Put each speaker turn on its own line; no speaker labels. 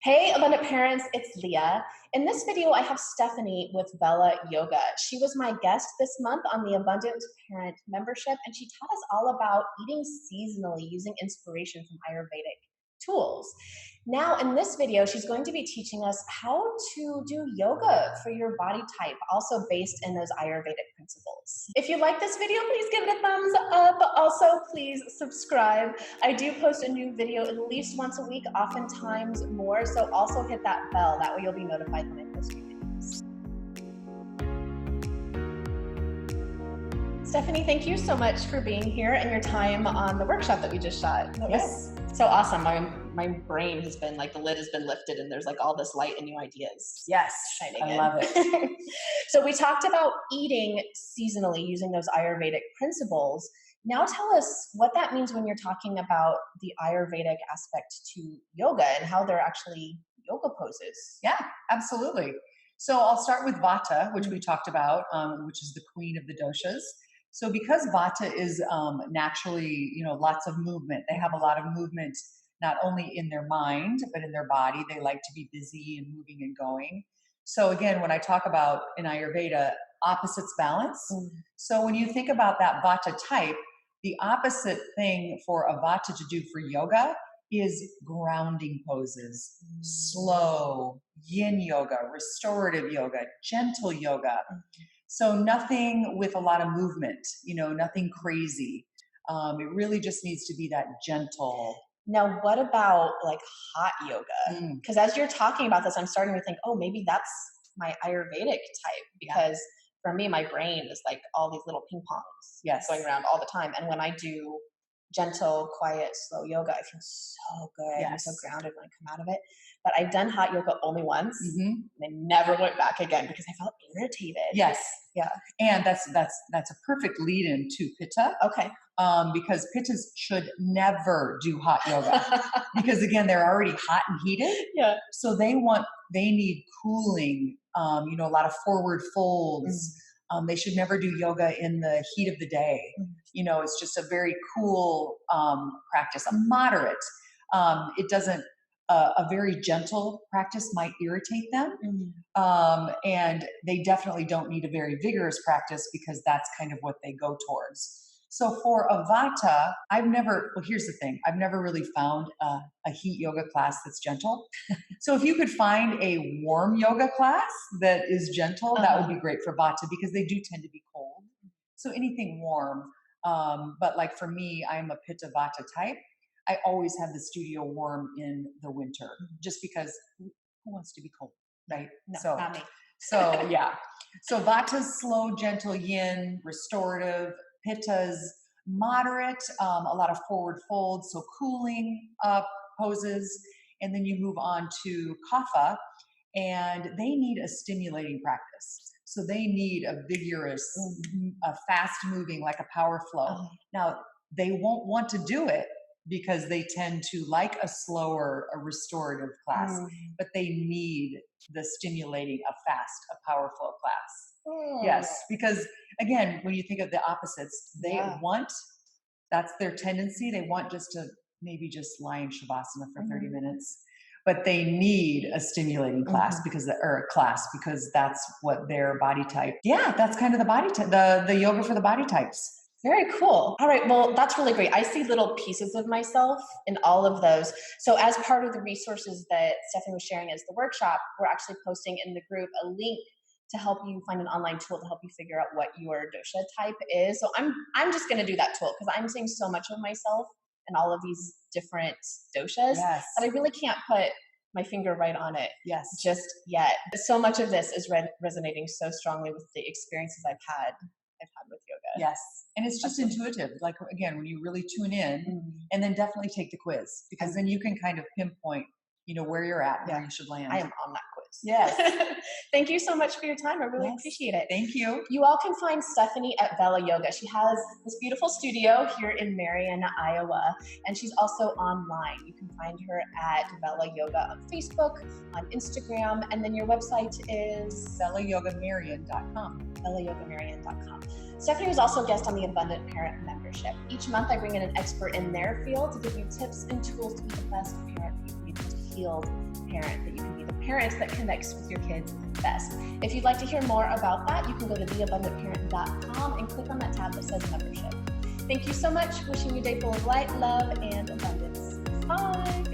Hey, abundant parents, it's Leah. In this video, I have Stephanie with Bella Yoga. She was my guest this month on the Abundant Parent membership, and she taught us all about eating seasonally using inspiration from Ayurvedic tools. Now, in this video, she's going to be teaching us how to do yoga for your body type, also based in those Ayurvedic principles. If you like this video, please give it a thumbs up. Also, please subscribe. I do post a new video at least once a week, oftentimes more, so also hit that bell. That way you'll be notified when I post new videos. Stephanie, thank you so much for being here and your time on the workshop that we just shot. That was so awesome. My brain has been like, the lid has been lifted and there's like all this light and new ideas.
Yes,
shining
I
in.
love it.
So we talked about eating seasonally using those Ayurvedic principles. Now tell us what that means when you're talking about the Ayurvedic aspect to yoga and how they're actually yoga poses.
Yeah, absolutely. So I'll start with Vata, which we talked about, which is the queen of the doshas. So because Vata is naturally, lots of movement, they have a lot of movement, not only in their mind, but in their body. They like to be busy and moving and going. So again, when I talk about in Ayurveda, opposites balance. So when you think about that Vata type, the opposite thing for a Vata to do for yoga is grounding poses, slow, yin yoga, restorative yoga, gentle yoga. So nothing with a lot of movement, nothing crazy. It really just needs to be that gentle.
Now, what about like hot yoga? Because as you're talking about this, I'm starting to think, oh, maybe that's my Ayurvedic type, because for me, my brain is like all these little ping pongs going around all the time. And when I do gentle, quiet, slow yoga, I feel so good. I'm so grounded when I come out of it. But I've done hot yoga only once, and I never went back again because I felt irritated.
Yes.
Yeah.
And that's a perfect lead-in to Pitta.
Okay.
Because Pittas should never do hot yoga because again, they're already hot and heated.
Yeah.
So they need cooling, a lot of forward folds. They should never do yoga in the heat of the day. It's just a very cool practice, a moderate. It doesn't, a very gentle practice might irritate them. And they definitely don't need a very vigorous practice because that's kind of what they go towards. So for a Vata, here's the thing. I've never really found a heat yoga class that's gentle. So if you could find a warm yoga class that is gentle, that would be great for Vata because they do tend to be cold. So anything warm. But like for me, I'm a Pitta Vata type. I always have the studio warm in the winter just because who wants to be cold, right?
No, not me.
So yeah. So Vata's slow, gentle, yin, restorative. Pitta's moderate, a lot of forward folds, so cooling poses. And then you move on to Kapha, and they need a stimulating practice. So they need a vigorous, a fast moving, like a power flow. Now, they won't want to do it because they tend to like a slower, a restorative class, but they need the stimulating, a fast, a power flow class. Yes, because again, when you think of the opposites, they want, that's their tendency. They want just to maybe just lie in Shavasana for 30 minutes, but they need a stimulating class because that's what their body type. Yeah, that's kind of the body type, the yoga for the body types.
Very cool. All right. Well, that's really great. I see little pieces of myself in all of those. So as part of the resources that Stephanie was sharing as the workshop, we're actually posting in the group a link to help you find an online tool to help you figure out what your dosha type is. So I'm just going to do that tool because I'm seeing so much of myself in all of these different doshas that I really can't put my finger right on it just yet. So much of this is resonating so strongly with the experiences I've had with yoga.
Yes. And it's just intuitive. Like, again, when you really tune in and then definitely take the quiz because then you can kind of pinpoint, where you're at, where you should land.
I am on that quiz.
Yes.
Thank you so much for your time. I really appreciate it.
Thank you.
You all can find Stephanie at Bella Yoga. She has this beautiful studio here in Marion, Iowa, and she's also online. You can find her at Bella Yoga on Facebook, on Instagram, and then your website is
bellayogamarion.com.
bellayogamarion.com. Stephanie was also a guest on the Abundant Parent membership. Each month I bring in an expert in their field to give you tips and tools to be the best parent you need to be. healed parent, that you can be the parent that connects with your kids best. If you'd like to hear more about that, you can go to theabundantparent.com and click on that tab that says membership. Thank you so much. Wishing you a day full of light, love, and abundance. Bye.